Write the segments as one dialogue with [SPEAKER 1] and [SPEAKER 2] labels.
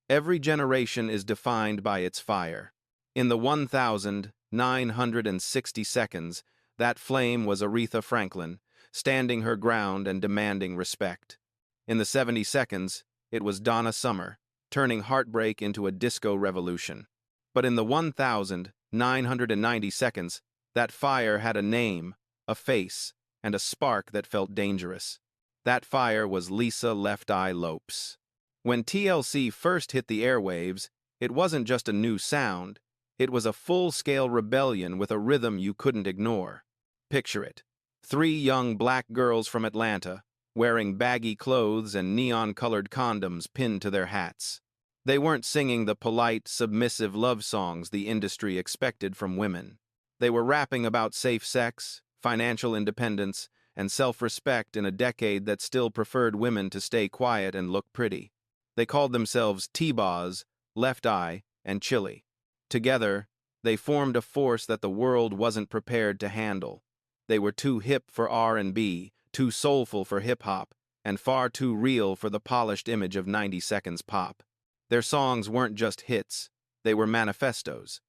[SPEAKER 1] Every generation is defined by its fire. In the 1,960 seconds, that flame was Aretha Franklin, standing her ground and demanding respect. In the 70 seconds, it was Donna Summer, turning heartbreak into a disco revolution. But in the 1,990 seconds, that fire had a name, a face, and a spark that felt dangerous. That fire was Lisa Left Eye Lopes. When TLC first hit the airwaves, it wasn't just a new sound, it was a full-scale rebellion with a rhythm you couldn't ignore. Picture it. 3 young black girls from Atlanta, wearing baggy clothes and neon-colored condoms pinned to their hats. They weren't singing the polite, submissive love songs the industry expected from women. They were rapping about safe sex, financial independence, and self-respect in a decade that still preferred women to stay quiet and look pretty. They called themselves T-Boz, Left Eye, and Chili. Together, they formed a force that the world wasn't prepared to handle. They were too hip for R&B, too soulful for hip-hop, and far too real for the polished image of 90 seconds pop. Their songs weren't just hits, they were manifestos.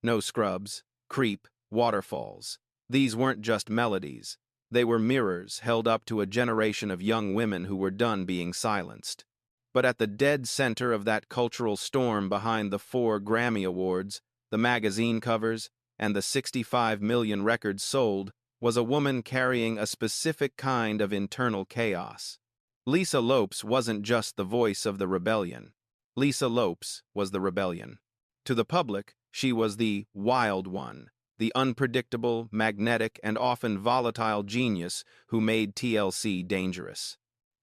[SPEAKER 1] No scrubs, creep, waterfalls. These weren't just melodies. They were mirrors held up to a generation of young women who were done being silenced. But at the dead center of that cultural storm behind the 4 Grammy Awards, the magazine covers, and the 65 million records sold, was a woman carrying a specific kind of internal chaos. Lisa Lopes wasn't just the voice of the rebellion. Lisa Lopes was the rebellion. To the public, she was the wild one, the unpredictable, magnetic, and often volatile genius who made TLC dangerous.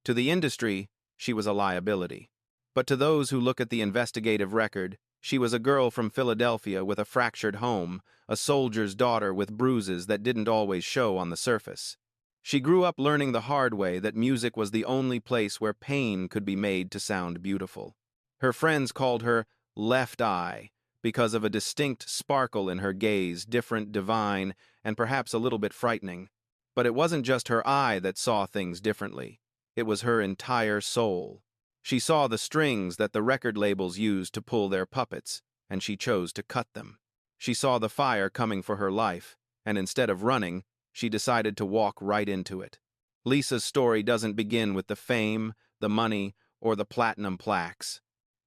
[SPEAKER 1] To the industry, she was a liability. But to those who look at the investigative record, she was a girl from Philadelphia with a fractured home, a soldier's daughter with bruises that didn't always show on the surface. She grew up learning the hard way that music was the only place where pain could be made to sound beautiful. Her friends called her Left Eye because of a distinct sparkle in her gaze, different, divine, and perhaps a little bit frightening. But it wasn't just her eye that saw things differently. It was her entire soul. She saw the strings that the record labels used to pull their puppets, and she chose to cut them. She saw the fire coming for her life, and instead of running, she decided to walk right into it. Lisa's story doesn't begin with the fame, the money, or the platinum plaques.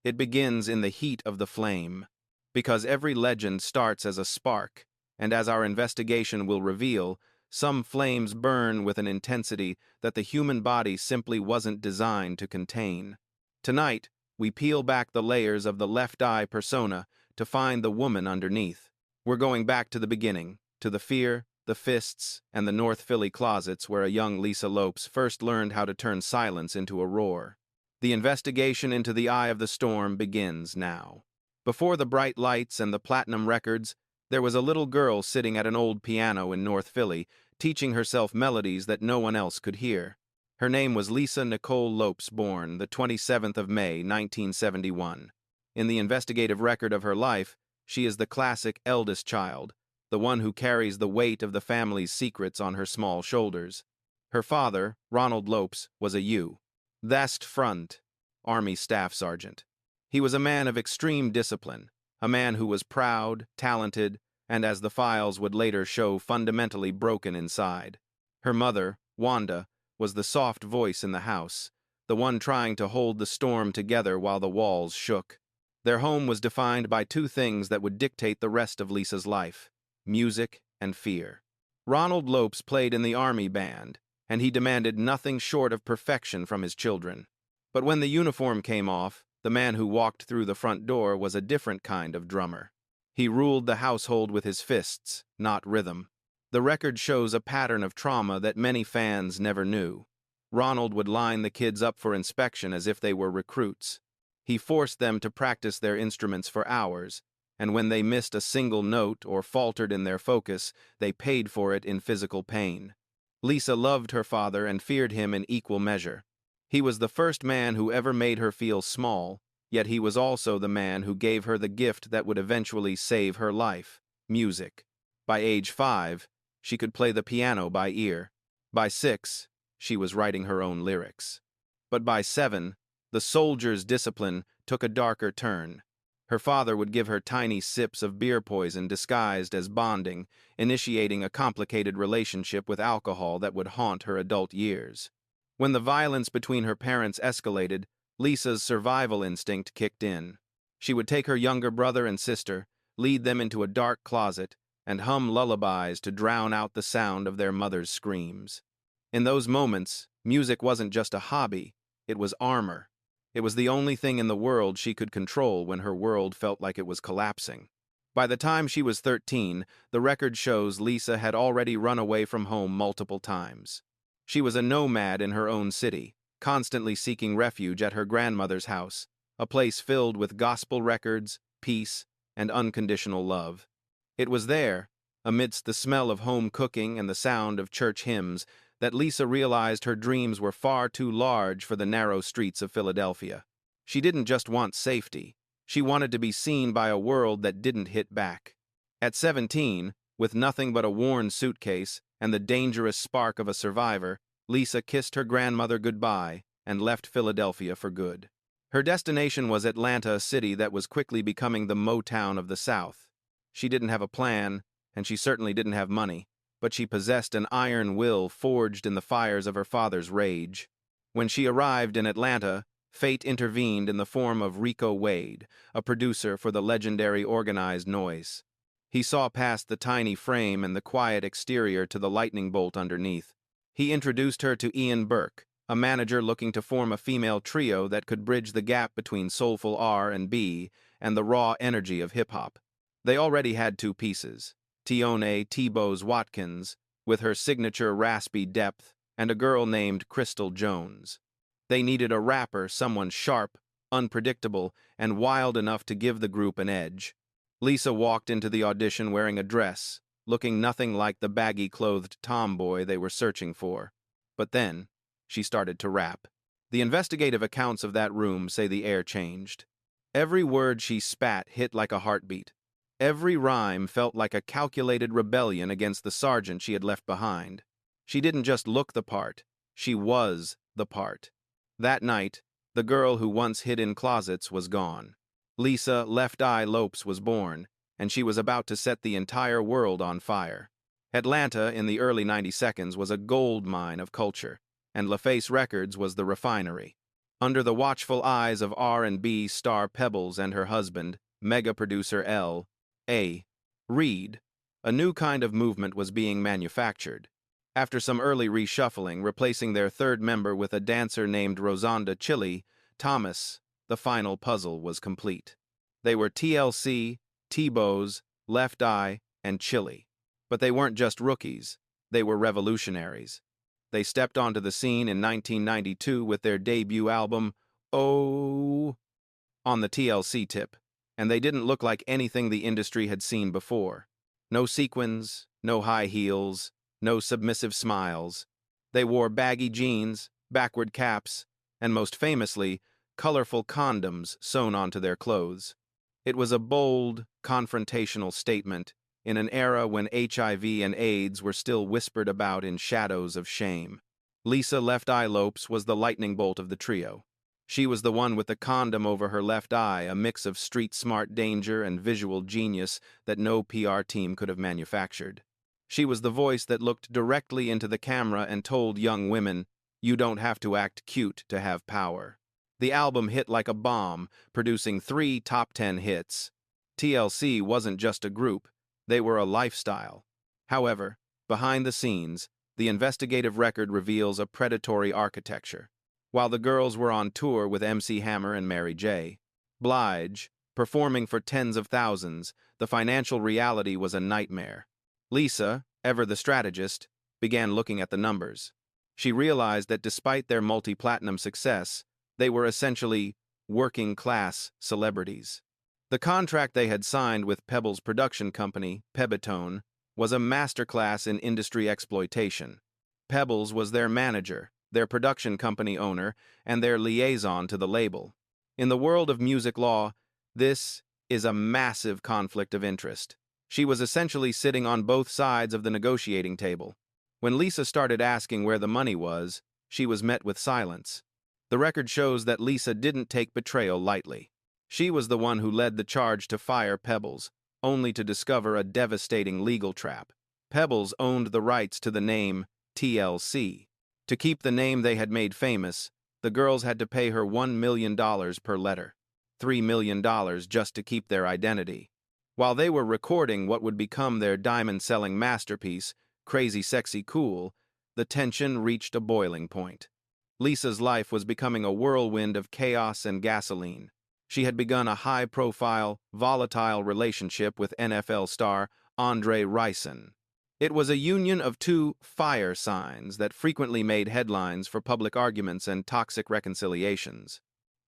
[SPEAKER 1] It begins in the heat of the flame. Because every legend starts as a spark, and as our investigation will reveal, some flames burn with an intensity that the human body simply wasn't designed to contain. Tonight, we peel back the layers of the Left Eye persona to find the woman underneath. We're going back to the beginning, to the fear, the fists, and the North Philly closets where a young Lisa Lopes first learned how to turn silence into a roar. The investigation into the eye of the storm begins now. Before the bright lights and the platinum records, there was a little girl sitting at an old piano in North Philly, teaching herself melodies that no one else could hear. Her name was Lisa Nicole Lopes, born the 27th of May, 1971. In the investigative record of her life, she is the classic eldest child, the one who carries the weight of the family's secrets on her small shoulders. Her father, Ronald Lopes, was a U.S. Front Army Staff Sergeant. He was a man of extreme discipline, a man who was proud, talented, and as the files would later show, fundamentally broken inside. Her mother, Wanda, was the soft voice in the house, the one trying to hold the storm together while the walls shook. Their home was defined by 2 things that would dictate the rest of Lisa's life: music and fear. Ronald Lopes played in the Army band, and he demanded nothing short of perfection from his children. But when the uniform came off, the man who walked through the front door was a different kind of drummer. He ruled the household with his fists, not rhythm. The record shows a pattern of trauma that many fans never knew. Ronald would line the kids up for inspection as if they were recruits. He forced them to practice their instruments for hours, and when they missed a single note or faltered in their focus, they paid for it in physical pain. Lisa loved her father and feared him in equal measure. He was the first man who ever made her feel small, yet he was also the man who gave her the gift that would eventually save her life: music. By age 5, she could play the piano by ear. By 6, she was writing her own lyrics. But by 7, The soldier's discipline took a darker turn. Her father would give her tiny sips of beer poison disguised as bonding, initiating a complicated relationship with alcohol that would haunt her adult years. When the violence between her parents escalated, Lisa's survival instinct kicked in. She would take her younger brother and sister, lead them into a dark closet, and hum lullabies to drown out the sound of their mother's screams. In those moments, music wasn't just a hobby, it was armor. It was the only thing in the world she could control when her world felt like it was collapsing. By the time she was 13, the record shows Lisa had already run away from home multiple times. She was a nomad in her own city, constantly seeking refuge at her grandmother's house, a place filled with gospel records, peace, and unconditional love. It was there, amidst the smell of home cooking and the sound of church hymns, that Lisa realized her dreams were far too large for the narrow streets of Philadelphia. She didn't just want safety. She wanted to be seen by a world that didn't hit back. At 17, with nothing but a worn suitcase and the dangerous spark of a survivor, Lisa kissed her grandmother goodbye and left Philadelphia for good. Her destination was Atlanta, a city that was quickly becoming the Motown of the South. She didn't have a plan, and she certainly didn't have money, but she possessed an iron will forged in the fires of her father's rage. When she arrived in Atlanta, fate intervened in the form of Rico Wade, a producer for the legendary Organized Noise. He saw past the tiny frame and the quiet exterior to the lightning bolt underneath. He introduced her to Ian Burke, a manager looking to form a female trio that could bridge the gap between soulful R&B and the raw energy of hip-hop. They already had two pieces, Tione T-Boz Watkins, with her signature raspy depth, and a girl named Crystal Jones. They needed a rapper, someone sharp, unpredictable, and wild enough to give the group an edge. Lisa walked into the audition wearing a dress, looking nothing like the baggy-clothed tomboy they were searching for. But then, she started to rap. The investigative accounts of that room say the air changed. Every word she spat hit like a heartbeat. Every rhyme felt like a calculated rebellion against the sergeant she had left behind. She didn't just look the part, she was the part. That night, the girl who once hid in closets was gone. Lisa Left Eye Lopes was born, and she was about to set the entire world on fire. Atlanta in the early 90s was a gold mine of culture, and LaFace Records was the refinery. Under the watchful eyes of R&B star Pebbles and her husband, mega producer L.A. Reid, a new kind of movement was being manufactured. After some early reshuffling, replacing their third member with a dancer named Rosanda Chili Thomas, the final puzzle was complete. They were TLC, T-Boz, Left Eye, and Chili. But they weren't just rookies, they were revolutionaries. They stepped onto the scene in 1992 with their debut album, Oh, on the TLC tip, and they didn't look like anything the industry had seen before. No sequins, no high heels, no submissive smiles. They wore baggy jeans, backward caps, and most famously, colorful condoms sewn onto their clothes. It was a bold, confrontational statement in an era when HIV and AIDS were still whispered about in shadows of shame. Lisa Left Eye Lopes was the lightning bolt of the trio. She was the one with the condom over her left eye, a mix of street-smart danger and visual genius that no PR team could have manufactured. She was the voice that looked directly into the camera and told young women, "You don't have to act cute to have power." The album hit like a bomb, producing 3 top 10 hits. TLC wasn't just a group, they were a lifestyle. However, behind the scenes, the investigative record reveals a predatory architecture. While the girls were on tour with MC Hammer and Mary J. Blige, performing for tens of thousands, the financial reality was a nightmare. Lisa, ever the strategist, began looking at the numbers. She realized that despite their multi-platinum success, they were essentially working-class celebrities. The contract they had signed with Pebbles' production company, Pebitone, was a masterclass in industry exploitation. Pebbles was their manager, their production company owner, and their liaison to the label. In the world of music law, this is a massive conflict of interest. She was essentially sitting on both sides of the negotiating table. When Lisa started asking where the money was, she was met with silence. The record shows that Lisa didn't take betrayal lightly. She was the one who led the charge to fire Pebbles, only to discover a devastating legal trap. Pebbles owned the rights to the name TLC. To keep the name they had made famous, the girls had to pay her $1 million per letter. $3 million just to keep their identity. While they were recording what would become their diamond-selling masterpiece, Crazy Sexy Cool, the tension reached a boiling point. Lisa's life was becoming a whirlwind of chaos and gasoline. She had begun a high-profile, volatile relationship with NFL star Andre Rison. It was a union of two fire signs that frequently made headlines for public arguments and toxic reconciliations.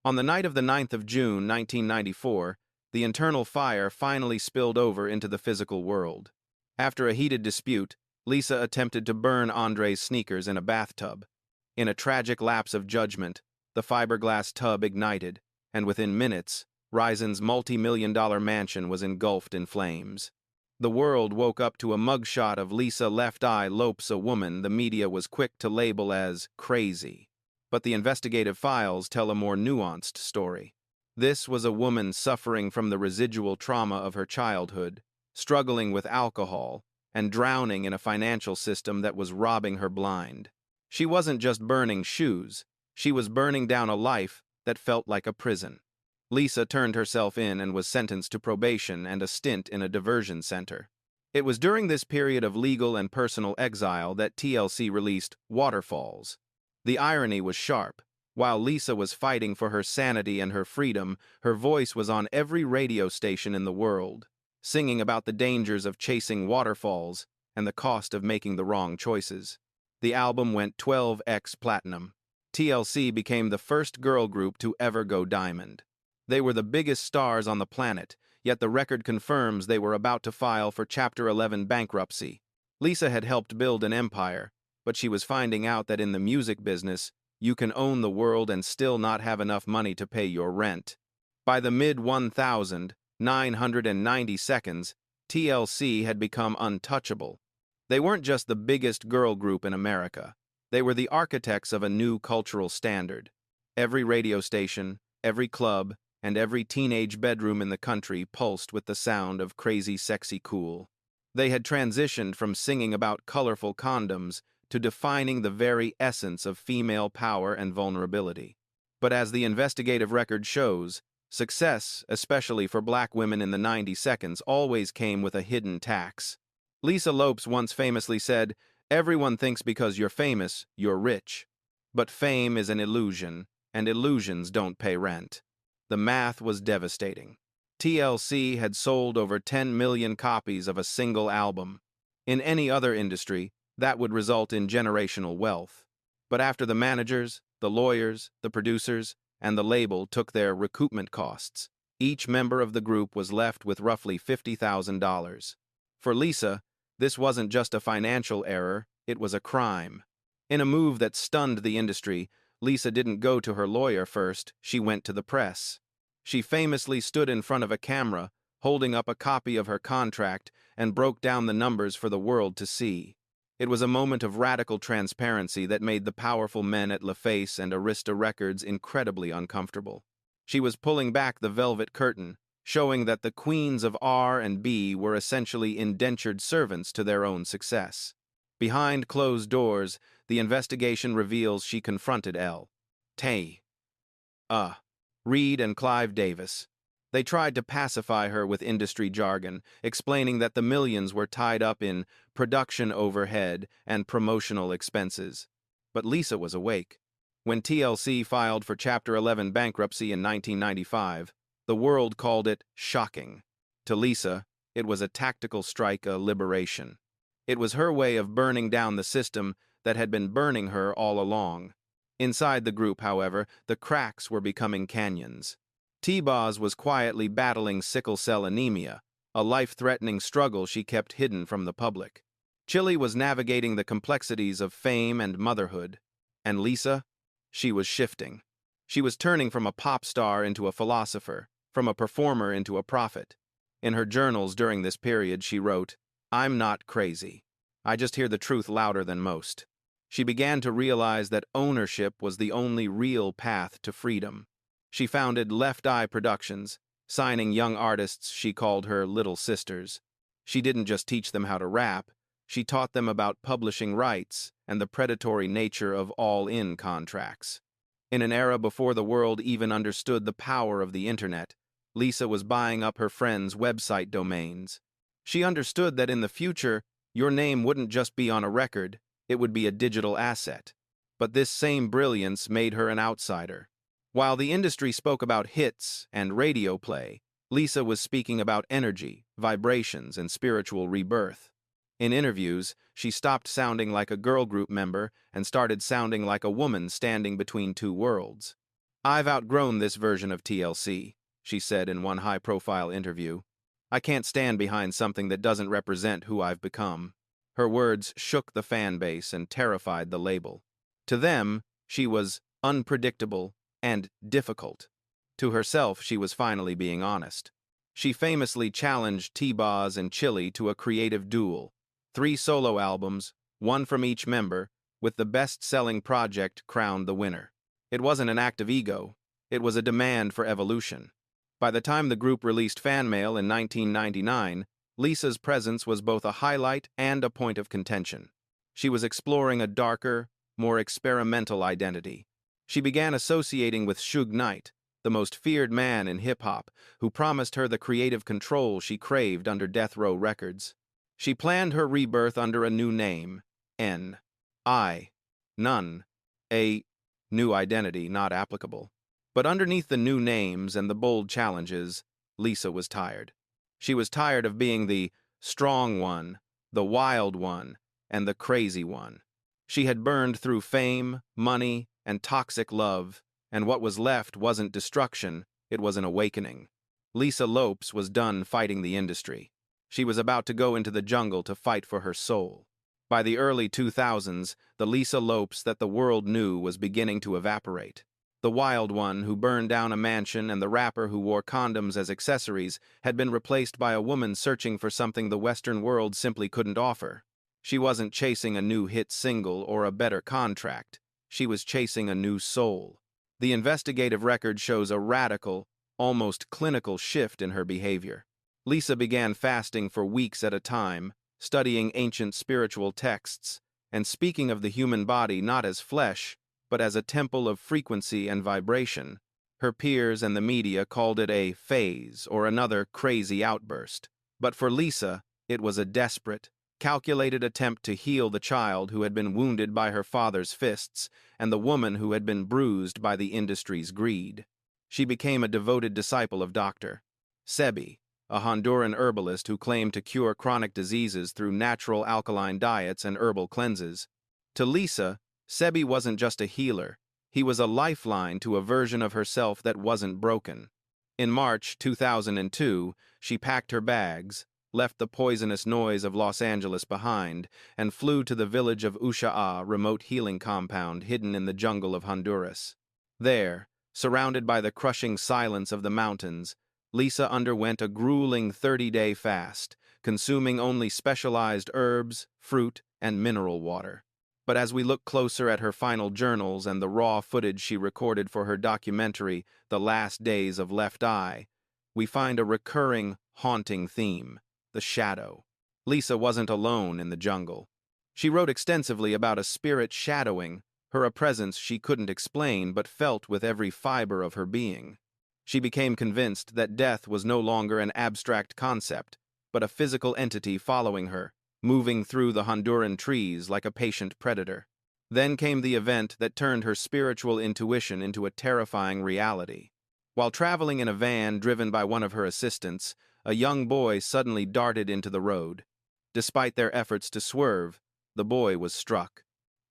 [SPEAKER 1] On the night of the 9th of June, 1994, the internal fire finally spilled over into the physical world. After a heated dispute, Lisa attempted to burn Andre's sneakers in a bathtub. In a tragic lapse of judgment, the fiberglass tub ignited, and within minutes, Rison's multi-million-dollar mansion was engulfed in flames. The world woke up to a mugshot of Lisa Left Eye Lopes, a woman the media was quick to label as crazy. But the investigative files tell a more nuanced story. This was a woman suffering from the residual trauma of her childhood, struggling with alcohol, and drowning in a financial system that was robbing her blind. She wasn't just burning shoes, she was burning down a life that felt like a prison. Lisa turned herself in and was sentenced to probation and a stint in a diversion center. It was during this period of legal and personal exile that TLC released Waterfalls. The irony was sharp. While Lisa was fighting for her sanity and her freedom, her voice was on every radio station in the world, singing about the dangers of chasing waterfalls and the cost of making the wrong choices. The album went 12x platinum. TLC became the first girl group to ever go diamond. They were the biggest stars on the planet, yet the record confirms they were about to file for Chapter 11 bankruptcy. Lisa had helped build an empire, but she was finding out that in the music business, you can own the world and still not have enough money to pay your rent. By the mid-1990s, TLC had become untouchable. They weren't just the biggest girl group in America. They were the architects of a new cultural standard. Every radio station, every club, and every teenage bedroom in the country pulsed with the sound of Crazy Sexy Cool. They had transitioned from singing about colorful condoms to defining the very essence of female power and vulnerability. But as the investigative record shows, success, especially for black women in the 90s, always came with a hidden tax. Lisa Lopes once famously said, "Everyone thinks because you're famous, you're rich. But fame is an illusion, and illusions don't pay rent." The math was devastating. TLC had sold over 10 million copies of a single album. In any other industry, that would result in generational wealth. But after the managers, the lawyers, the producers, and the label took their recoupment costs, each member of the group was left with roughly $50,000. For Lisa, this wasn't just a financial error, it was a crime. In a move that stunned the industry, Lisa didn't go to her lawyer first, she went to the press. She famously stood in front of a camera, holding up a copy of her contract, and broke down the numbers for the world to see. It was a moment of radical transparency that made the powerful men at LaFace and Arista Records incredibly uncomfortable. She was pulling back the velvet curtain, showing that the queens of R&B were essentially indentured servants to their own success. Behind closed doors, the investigation reveals she confronted Reed and Clive Davis. They tried to pacify her with industry jargon, explaining that the millions were tied up in production overhead and promotional expenses. But Lisa was awake. When TLC filed for Chapter 11 bankruptcy in 1995, the world called it shocking. To Lisa, it was a tactical strike, a liberation. It was her way of burning down the system that had been burning her all along. Inside the group, however, the cracks were becoming canyons. T-Boz was quietly battling sickle cell anemia, a life-threatening struggle she kept hidden from the public. Chili was navigating the complexities of fame and motherhood. And Lisa? She was shifting. She was turning from a pop star into a philosopher, from a performer into a prophet. In her journals during this period, she wrote, "I'm not crazy. I just hear the truth louder than most." She began to realize that ownership was the only real path to freedom. She founded Left Eye Productions, signing young artists she called her little sisters. She didn't just teach them how to rap, she taught them about publishing rights and the predatory nature of all-in contracts. In an era before the world even understood the power of the internet, Lisa was buying up her friends' website domains. She understood that in the future, your name wouldn't just be on a record, it would be a digital asset. But this same brilliance made her an outsider. While the industry spoke about hits and radio play, Lisa was speaking about energy, vibrations, and spiritual rebirth. In interviews, she stopped sounding like a girl group member and started sounding like a woman standing between two worlds. "I've outgrown this version of TLC," she said in one high-profile interview. "I can't stand behind something that doesn't represent who I've become." Her words shook the fan base and terrified the label. To them, she was unpredictable and difficult. To herself, she was finally being honest. She famously challenged T-Boz and Chili to a creative duel. 3 solo albums, 1 from each member, with the best-selling project crowned the winner. It wasn't an act of ego, it was a demand for evolution. By the time the group released Fan Mail in 1999, Lisa's presence was both a highlight and a point of contention. She was exploring a darker, more experimental identity. She began associating with Suge Knight, the most feared man in hip-hop, who promised her the creative control she craved under Death Row Records. She planned her rebirth under a new name, N.I. None, a new identity not applicable. But underneath the new names and the bold challenges, Lisa was tired. She was tired of being the strong one, the wild one, and the crazy one. She had burned through fame, money, and toxic love, and what was left wasn't destruction, it was an awakening. Lisa Lopes was done fighting the industry. She was about to go into the jungle to fight for her soul. By the early 2000s, the Lisa Lopes that the world knew was beginning to evaporate. The wild one who burned down a mansion and the rapper who wore condoms as accessories had been replaced by a woman searching for something the Western world simply couldn't offer. She wasn't chasing a new hit single or a better contract. She was chasing a new soul. The investigative record shows a radical, almost clinical shift in her behavior. Lisa began fasting for weeks at a time, studying ancient spiritual texts, and speaking of the human body not as flesh, but as a temple of frequency and vibration. Her peers and the media called it a phase or another crazy outburst. But for Lisa, it was a desperate, calculated attempt to heal the child who had been wounded by her father's fists and the woman who had been bruised by the industry's greed. She became a devoted disciple of Dr. Sebi, a Honduran herbalist who claimed to cure chronic diseases through natural alkaline diets and herbal cleanses. To Lisa, Sebi wasn't just a healer, he was a lifeline to a version of herself that wasn't broken. In March 2002, she packed her bags, left the poisonous noise of Los Angeles behind, and flew to the village of Usha'a remote healing compound hidden in the jungle of Honduras. There, surrounded by the crushing silence of the mountains, Lisa underwent a grueling 30-day fast, consuming only specialized herbs, fruit, and mineral water. But as we look closer at her final journals and the raw footage she recorded for her documentary, The Last Days of Left Eye, we find a recurring, haunting theme: the shadow. Lisa wasn't alone in the jungle. She wrote extensively about a spirit shadowing her, a presence she couldn't explain but felt with every fiber of her being. She became convinced that death was no longer an abstract concept, but a physical entity following her, moving through the Honduran trees like a patient predator. Then came the event that turned her spiritual intuition into a terrifying reality. While traveling in a van driven by one of her assistants, a young boy suddenly darted into the road. Despite their efforts to swerve, the boy was struck.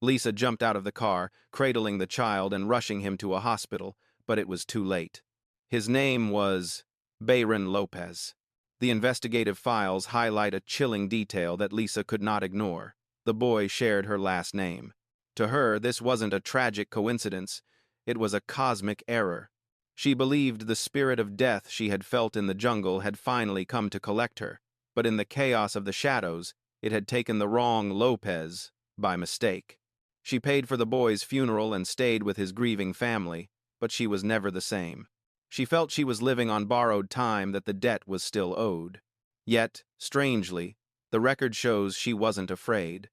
[SPEAKER 1] Lisa jumped out of the car, cradling the child and rushing him to a hospital, but it was too late. His name was Bayron Lopez. The investigative files highlight a chilling detail that Lisa could not ignore. The boy shared her last name. To her, this wasn't a tragic coincidence. It was a cosmic error. She believed the spirit of death she had felt in the jungle had finally come to collect her, but in the chaos of the shadows, it had taken the wrong Lopez by mistake. She paid for the boy's funeral and stayed with his grieving family, but she was never the same. She felt she was living on borrowed time, that the debt was still owed. Yet, strangely, the record shows she wasn't afraid.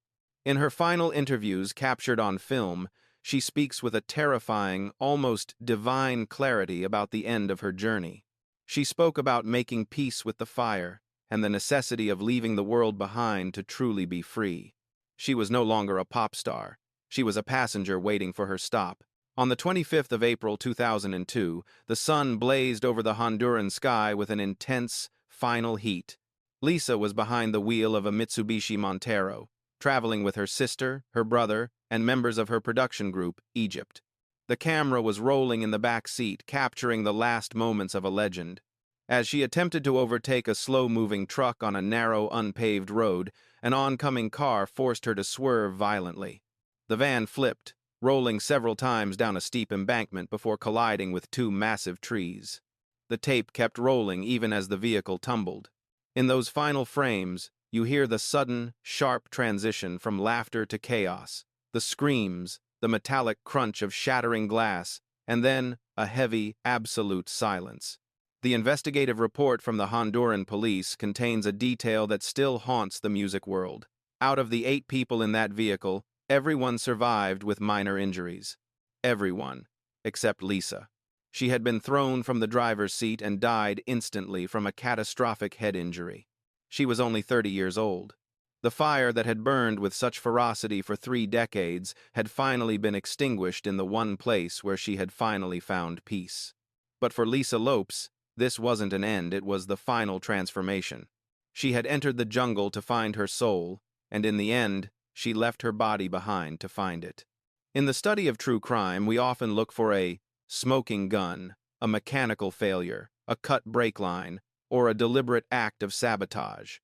[SPEAKER 1] In her final interviews captured on film, she speaks with a terrifying, almost divine clarity about the end of her journey. She spoke about making peace with the fire and the necessity of leaving the world behind to truly be free. She was no longer a pop star. She was a passenger waiting for her stop. On the 25th of April 2002, the sun blazed over the Honduran sky with an intense, final heat. Lisa was behind the wheel of a Mitsubishi Montero, traveling with her sister, her brother, and members of her production group, Egypt. The camera was rolling in the back seat, capturing the last moments of a legend. As she attempted to overtake a slow-moving truck on a narrow, unpaved road, an oncoming car forced her to swerve violently. The van flipped, rolling several times down a steep embankment before colliding with two massive trees. The tape kept rolling even as the vehicle tumbled. In those final frames, you hear the sudden, sharp transition from laughter to chaos, the screams, the metallic crunch of shattering glass, and then a heavy, absolute silence. The investigative report from the Honduran police contains a detail that still haunts the music world. Out of the 8 people in that vehicle, everyone survived with minor injuries. Everyone, except Lisa. She had been thrown from the driver's seat and died instantly from a catastrophic head injury. She was only 30 years old. The fire that had burned with such ferocity for 3 decades had finally been extinguished in the one place where she had finally found peace. But for Lisa Lopes, this wasn't an end, it was the final transformation. She had entered the jungle to find her soul, and in the end, she left her body behind to find it. In the study of true crime, we often look for a smoking gun, a mechanical failure, a cut brake line, or a deliberate act of sabotage.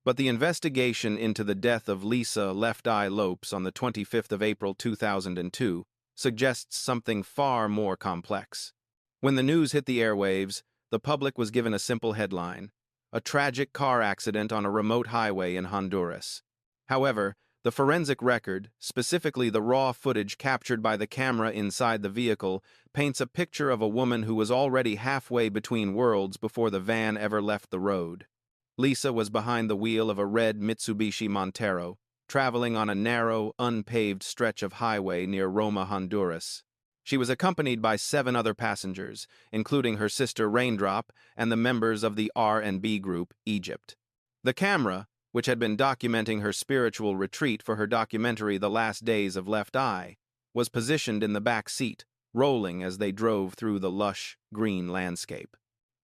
[SPEAKER 1] But the investigation into the death of Lisa Left Eye Lopes on the 25th of April 2002 suggests something far more complex. When the news hit the airwaves, the public was given a simple headline: a tragic car accident on a remote highway in Honduras. However, the forensic record, specifically the raw footage captured by the camera inside the vehicle, paints a picture of a woman who was already halfway between worlds before the van ever left the road. Lisa was behind the wheel of a red Mitsubishi Montero, traveling on a narrow, unpaved stretch of highway near Roma, Honduras. She was accompanied by 7 other passengers, including her sister Raindrop and the members of the R&B group, Egypt. The camera, which had been documenting her spiritual retreat for her documentary The Last Days of Left Eye, was positioned in the back seat, rolling as they drove through the lush, green landscape.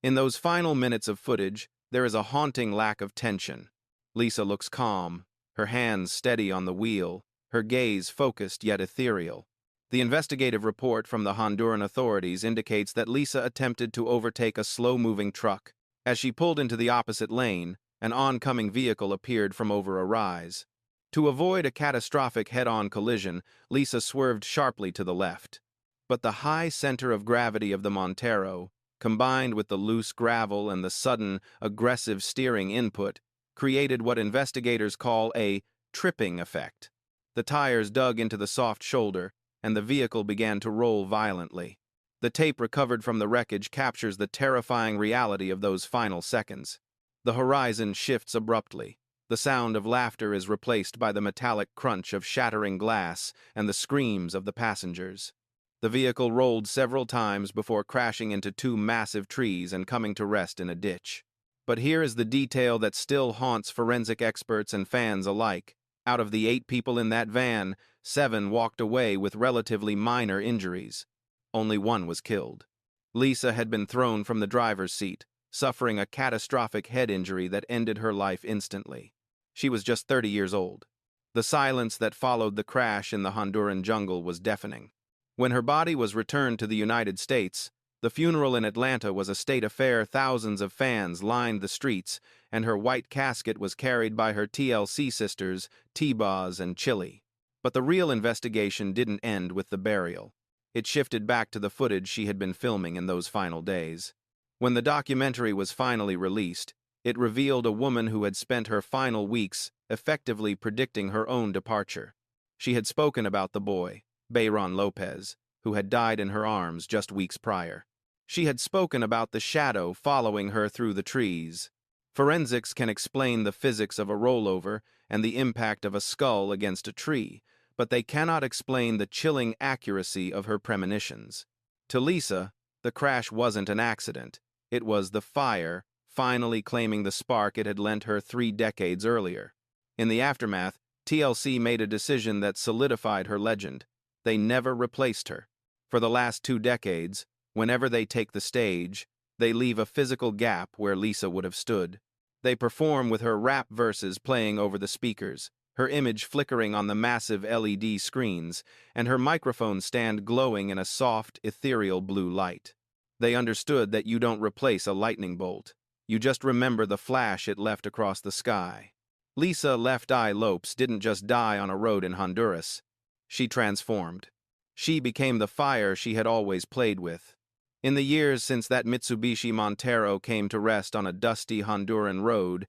[SPEAKER 1] In those final minutes of footage, there is a haunting lack of tension. Lisa looks calm, her hands steady on the wheel, her gaze focused yet ethereal. The investigative report from the Honduran authorities indicates that Lisa attempted to overtake a slow-moving truck. As she pulled into the opposite lane, an oncoming vehicle appeared from over a rise. To avoid a catastrophic head-on collision, Lisa swerved sharply to the left. But the high center of gravity of the Montero, combined with the loose gravel and the sudden, aggressive steering input, created what investigators call a tripping effect. The tires dug into the soft shoulder, and the vehicle began to roll violently. The tape recovered from the wreckage captures the terrifying reality of those final seconds. The horizon shifts abruptly. The sound of laughter is replaced by the metallic crunch of shattering glass and the screams of the passengers. The vehicle rolled several times before crashing into 2 massive trees and coming to rest in a ditch. But here is the detail that still haunts forensic experts and fans alike. Out of the 8 people in that van, 7 walked away with relatively minor injuries. Only 1 was killed. Lisa had been thrown from the driver's seat, suffering a catastrophic head injury that ended her life instantly. She was just 30 years old. The silence that followed the crash in the Honduran jungle was deafening. When her body was returned to the United States, the funeral in Atlanta was a state affair. Thousands of fans lined the streets, and her white casket was carried by her TLC sisters, T-Boz and Chili. But the real investigation didn't end with the burial. It shifted back to the footage she had been filming in those final days. When the documentary was finally released, it revealed a woman who had spent her final weeks effectively predicting her own departure. She had spoken about the boy, Bayron Lopez, who had died in her arms just weeks prior. She had spoken about the shadow following her through the trees. Forensics can explain the physics of a rollover and the impact of a skull against a tree, but they cannot explain the chilling accuracy of her premonitions. To Lisa, the crash wasn't an accident. It was the fire, finally claiming the spark it had lent her 3 decades earlier. In the aftermath, TLC made a decision that solidified her legend. They never replaced her. For the last 2 decades, whenever they take the stage, they leave a physical gap where Lisa would have stood. They perform with her rap verses playing over the speakers, her image flickering on the massive LED screens, and her microphone stand glowing in a soft, ethereal blue light. They understood that you don't replace a lightning bolt. You just remember the flash it left across the sky. Lisa Left Eye Lopes didn't just die on a road in Honduras. She transformed. She became the fire she had always played with. In the years since that Mitsubishi Montero came to rest on a dusty Honduran road,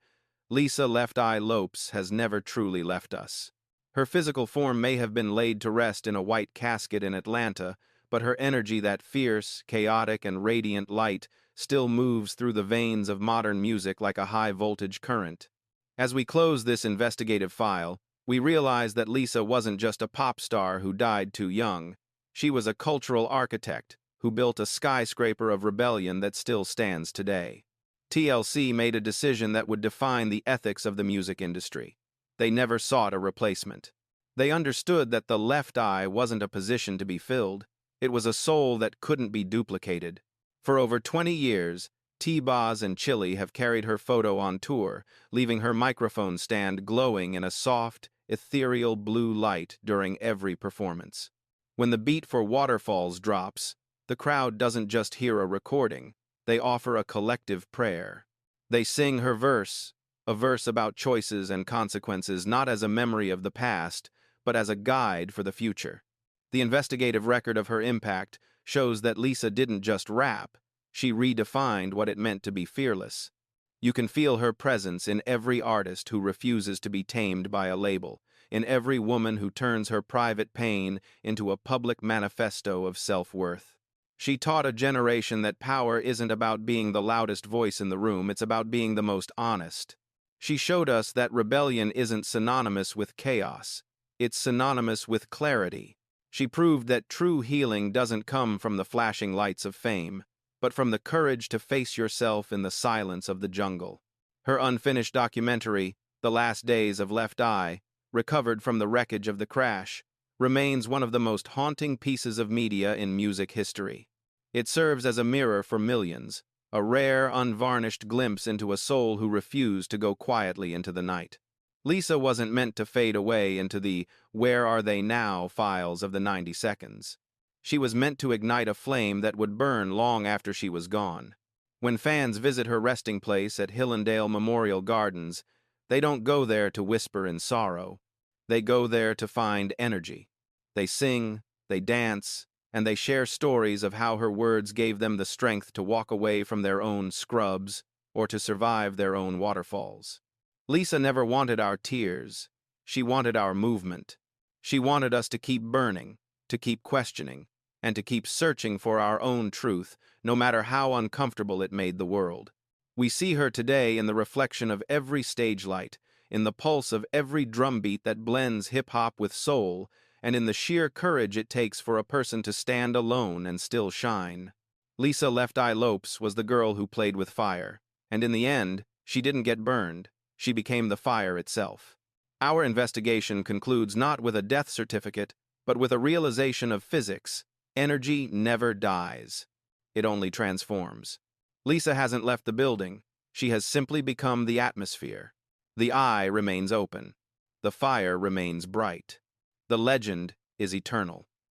[SPEAKER 1] Lisa Left Eye Lopes has never truly left us. Her physical form may have been laid to rest in a white casket in Atlanta, but her energy, that fierce, chaotic, and radiant light, still moves through the veins of modern music like a high-voltage current. As we close this investigative file, we realize that Lisa wasn't just a pop star who died too young. She was a cultural architect who built a skyscraper of rebellion that still stands today. TLC made a decision that would define the ethics of the music industry. They never sought a replacement. They understood that the left eye wasn't a position to be filled. It was a soul that couldn't be duplicated. For over 20 years, T-Boz and Chili have carried her photo on tour, leaving her microphone stand glowing in a soft, ethereal blue light during every performance. When the beat for Waterfalls drops, the crowd doesn't just hear a recording, they offer a collective prayer. They sing her verse, a verse about choices and consequences, not as a memory of the past, but as a guide for the future. The investigative record of her impact shows that Lisa didn't just rap, she redefined what it meant to be fearless. You can feel her presence in every artist who refuses to be tamed by a label, in every woman who turns her private pain into a public manifesto of self-worth. She taught a generation that power isn't about being the loudest voice in the room, it's about being the most honest. She showed us that rebellion isn't synonymous with chaos, it's synonymous with clarity. She proved that true healing doesn't come from the flashing lights of fame, but from the courage to face yourself in the silence of the jungle. Her unfinished documentary, The Last Days of Left Eye, recovered from the wreckage of the crash, remains one of the most haunting pieces of media in music history. It serves as a mirror for millions, a rare, unvarnished glimpse into a soul who refused to go quietly into the night. Lisa wasn't meant to fade away into the "Where Are They Now" files of the 90 seconds. She was meant to ignite a flame that would burn long after she was gone. When fans visit her resting place at Hillendale Memorial Gardens, they don't go there to whisper in sorrow. They go there to find energy. They sing, they dance, and they share stories of how her words gave them the strength to walk away from their own scrubs or to survive their own waterfalls. Lisa never wanted our tears. She wanted our movement. She wanted us to keep burning, to keep questioning, and to keep searching for our own truth, no matter how uncomfortable it made the world. We see her today in the reflection of every stage light, in the pulse of every drumbeat that blends hip-hop with soul, and in the sheer courage it takes for a person to stand alone and still shine. Lisa Left Eye Lopes was the girl who played with fire, and in the end, she didn't get burned. She became the fire itself. Our investigation concludes not with a death certificate, but with a realization of physics. Energy never dies. It only transforms. Lisa hasn't left the building. She has simply become the atmosphere. The eye remains open. The fire remains bright. The legend is eternal.